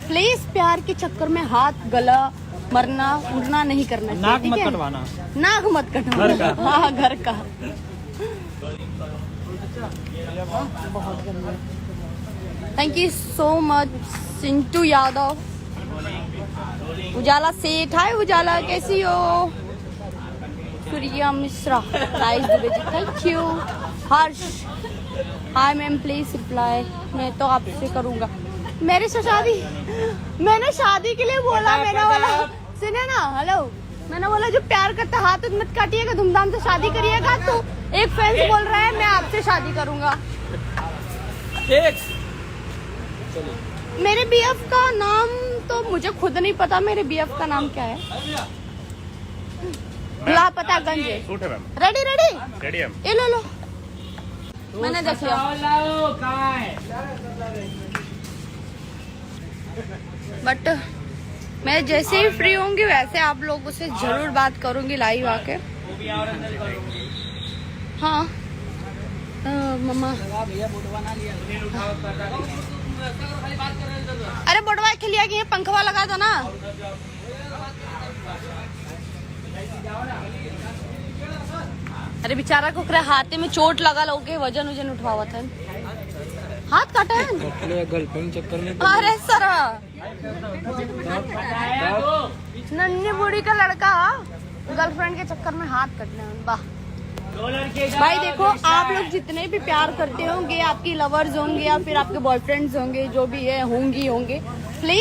Please प्यार के चक्कर में हाथ गला मरना उड़ना नहीं करना चाहिए। नाक मत कटवाना। नाक मत कटवाना। हाँ घर का। बहुत गंदा। Thank you so much Chintu Yadav. Ujala Seth, hi Ujala कैसी हो? Surya Mishra, Rais Dubey ji thank you. Harsh, hi ma'am please reply. मैं तो आपसे करूंगा मेरे से शादी। मैंने शादी के लिए बोला, मैंने बोला सुने ना, हेलो, मैंने बोला जो प्यार करता हाथ मत काटिएगा, धूमधाम से शादी करिएगा। तो एक फैंस बोल रहा है मैं आपसे शादी करूंगा। मेरे बीएफ का नाम तो मुझे खुद नहीं पता, मेरे बीएफ का नाम क्या है? लापतागंज। रेडी रेडी रेडी है। ये लो लो, मैंने देख लिया। बट मैं जैसे ही फ्री होंगी वैसे आप लोगों से जरूर बात करूंगी लाइव आके। हाँ मम्मा, अरे बोटवा के लिया कि ये पंखवा लगा दो ना। अरे बेचारा को हाथे में चोट लगा, लोगे वजन वजन उठवावत है, हाथ काटा है गर्लफ्रेंड चक्कर में। अरे सर नन्ही बूढ़ी का लड़का गर्लफ्रेंड के चक्कर में हाथ कटने में। वाह भाई देखो, आप लोग जितने भी प्यार करते होंगे, आपकी लवर्स होंगे या फिर आपके बॉयफ्रेंड्स होंगे, जो भी है होंगी होंगे,